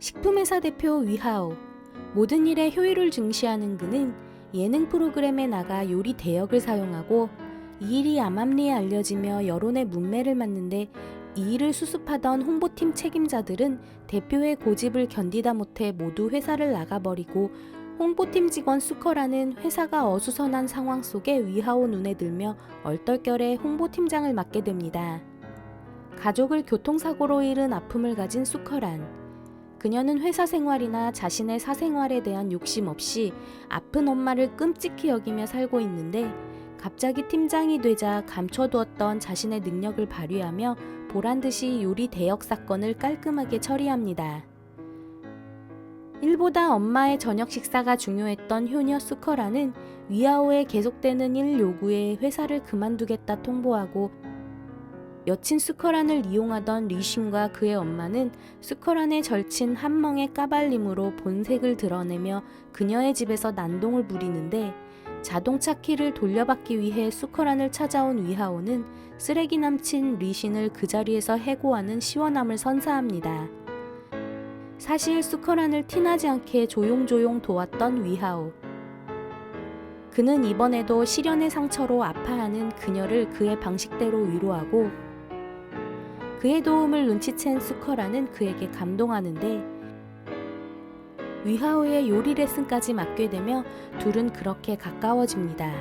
식품회사 대표 위하오. 모든 일에 효율을 중시하는 그는 예능 프로그램에 나가 요리 대역을 사용하고 이 일이 암암리에 알려지며 여론의 문매를 맞는데 이 일을 수습하던 홍보팀 책임자들은 대표의 고집을 견디다 못해 모두 회사를 나가버리고 홍보팀 직원 수커라는 회사가 어수선한 상황 속에 위하오 눈에 들며 얼떨결에 홍보팀장을 맡게 됩니다. 가족을 교통사고로 잃은 아픔을 가진 수커란. 그녀는 회사 생활이나 자신의 사생활에 대한 욕심 없이 아픈 엄마를 끔찍히 여기며 살고 있는데 갑자기 팀장이 되자 감춰두었던 자신의 능력을 발휘하며 보란듯이 요리 대역 사건을 깔끔하게 처리합니다. 일보다 엄마의 저녁 식사가 중요했던 효녀 수커라는 위아오의 계속되는 일 요구에 회사를 그만두겠다 통보하고 여친 수커란을 이용하던 리신과 그의 엄마는 수커란의 절친 한멍의 까발림으로 본색을 드러내며 그녀의 집에서 난동을 부리는데 자동차 키를 돌려받기 위해 수커란을 찾아온 위하오는 쓰레기 남친 리신을 그 자리에서 해고하는 시원함을 선사합니다. 사실 수커란을 티나지 않게 조용조용 도왔던 위하오. 그는 이번에도 시련의 상처로 아파하는 그녀를 그의 방식대로 위로하고 그의 도움을 눈치챈 수커라는 그에게 감동하는데 위하오의 요리 레슨까지 맡게 되며 둘은 그렇게 가까워집니다.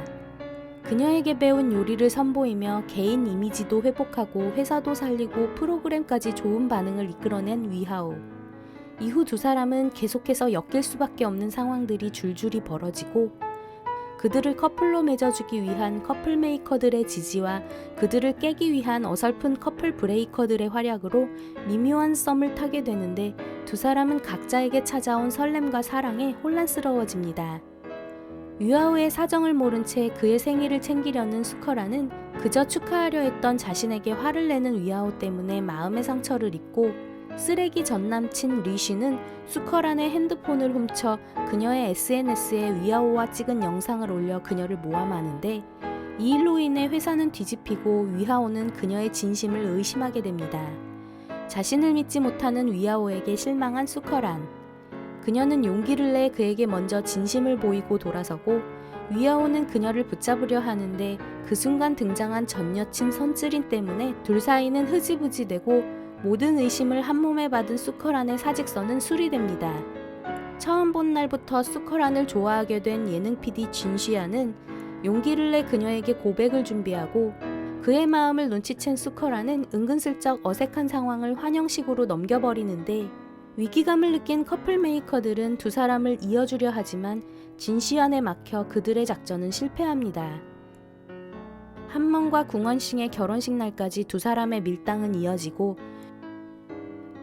그녀에게 배운 요리를 선보이며 개인 이미지도 회복하고 회사도 살리고 프로그램까지 좋은 반응을 이끌어낸 위하오. 이후 두 사람은 계속해서 엮일 수밖에 없는 상황들이 줄줄이 벌어지고 그들을 커플로 맺어주기 위한 커플 메이커들의 지지와 그들을 깨기 위한 어설픈 커플 브레이커들의 활약으로 미묘한 썸을 타게 되는데 두 사람은 각자에게 찾아온 설렘과 사랑에 혼란스러워집니다. 위아오의 사정을 모른 채 그의 생일을 챙기려는 수커라는 그저 축하하려 했던 자신에게 화를 내는 위아오 때문에 마음의 상처를 입고 쓰레기 전 남친 리쉬는 수커란의 핸드폰을 훔쳐 그녀의 SNS에 위아오와 찍은 영상을 올려 그녀를 모함하는데 이 일로 인해 회사는 뒤집히고 위아오는 그녀의 진심을 의심하게 됩니다. 자신을 믿지 못하는 위아오에게 실망한 수커란. 그녀는 용기를 내 그에게 먼저 진심을 보이고 돌아서고 위아오는 그녀를 붙잡으려 하는데 그 순간 등장한 전 여친 선쯔린 때문에 둘 사이는 흐지부지되고 모든 의심을 한몸에 받은 수커란의 사직서는 수리됩니다. 처음 본 날부터 수커란을 좋아하게 된 예능 PD 진시아는 용기를 내 그녀에게 고백을 준비하고 그의 마음을 눈치챈 수커란은 은근슬쩍 어색한 상황을 환영식으로 넘겨버리는데 위기감을 느낀 커플 메이커들은 두 사람을 이어주려 하지만 진시안에 막혀 그들의 작전은 실패합니다. 한멍과 궁원싱의 결혼식 날까지 두 사람의 밀당은 이어지고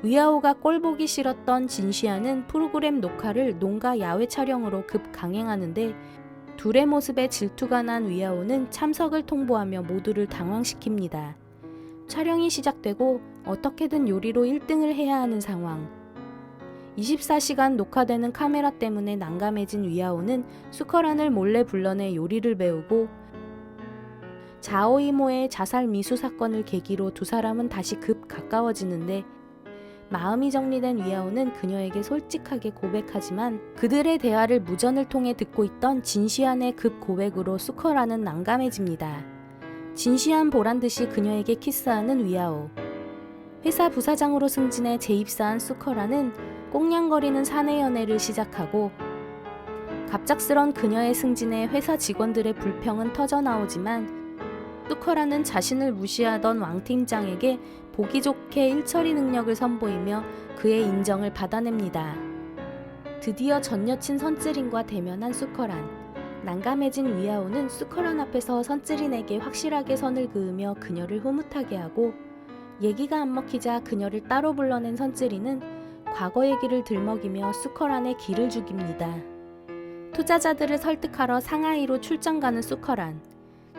위아오가 꼴보기 싫었던 진시안은 프로그램 녹화를 농가 야외 촬영으로 급 강행하는데 둘의 모습에 질투가 난 위아오는 참석을 통보하며 모두를 당황시킵니다. 촬영이 시작되고 어떻게든 요리로 1등을 해야 하는 상황. 24시간 녹화되는 카메라 때문에 난감해진 위아오는 수커란을 몰래 불러내 요리를 배우고 자오이모의 자살 미수 사건을 계기로 두 사람은 다시 급 가까워지는데 마음이 정리된 위아오는 그녀에게 솔직하게 고백하지만 그들의 대화를 무전을 통해 듣고 있던 진시안의 급 고백으로 수커란은 난감해집니다. 진시안 보란듯이 그녀에게 키스하는 위아오. 회사 부사장으로 승진해 재입사한 수커란은 꽁냥거리는 사내 연애를 시작하고 갑작스런 그녀의 승진에 회사 직원들의 불평은 터져나오지만 수커란은 자신을 무시하던 왕 팀장에게 보기 좋게 일처리 능력을 선보이며 그의 인정을 받아냅니다. 드디어 전 여친 선쯔린과 대면한 수커란. 난감해진 위아오는 수커란 앞에서 선쯔린에게 확실하게 선을 그으며 그녀를 흐뭇하게 하고 얘기가 안 먹히자 그녀를 따로 불러낸 선쯔린은 과거 얘기를 들먹이며 수커란의 기를 죽입니다. 투자자들을 설득하러 상하이로 출장 가는 수커란.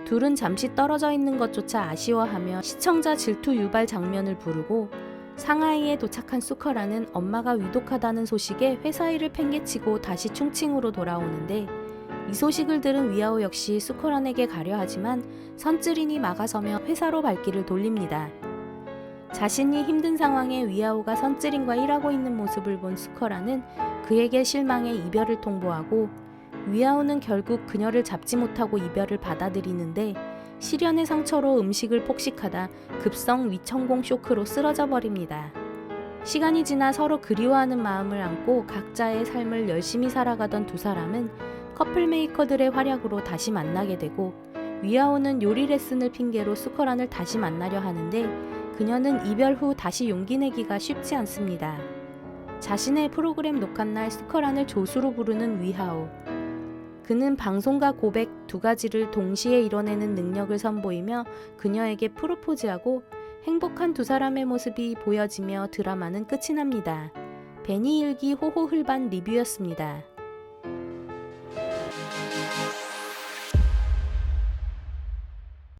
둘은 잠시 떨어져 있는 것조차 아쉬워하며 시청자 질투 유발 장면을 부르고 상하이에 도착한 수커란은 엄마가 위독하다는 소식에 회사 일을 팽개치고 다시 충칭으로 돌아오는데 이 소식을 들은 위아오 역시 수커란에게 가려 하지만 선쯔린이 막아서며 회사로 발길을 돌립니다. 자신이 힘든 상황에 위아오가 선쯔린과 일하고 있는 모습을 본 스커라는 그에게 실망해 이별을 통보하고 위아오는 결국 그녀를 잡지 못하고 이별을 받아들이는데 시련의 상처로 음식을 폭식하다 급성 위천공 쇼크로 쓰러져 버립니다. 시간이 지나 서로 그리워하는 마음을 안고 각자의 삶을 열심히 살아가던 두 사람은 커플 메이커들의 활약으로 다시 만나게 되고 위아오는 요리 레슨을 핑계로 스커란을 다시 만나려 하는데 그녀는 이별 후 다시 용기 내기가 쉽지 않습니다. 자신의 프로그램 녹화날 스커란을 조수로 부르는 위하오. 그는 방송과 고백 두 가지를 동시에 이뤄내는 능력을 선보이며 그녀에게 프로포즈하고 행복한 두 사람의 모습이 보여지며 드라마는 끝이 납니다. 베니 일기 호호흘반 리뷰였습니다.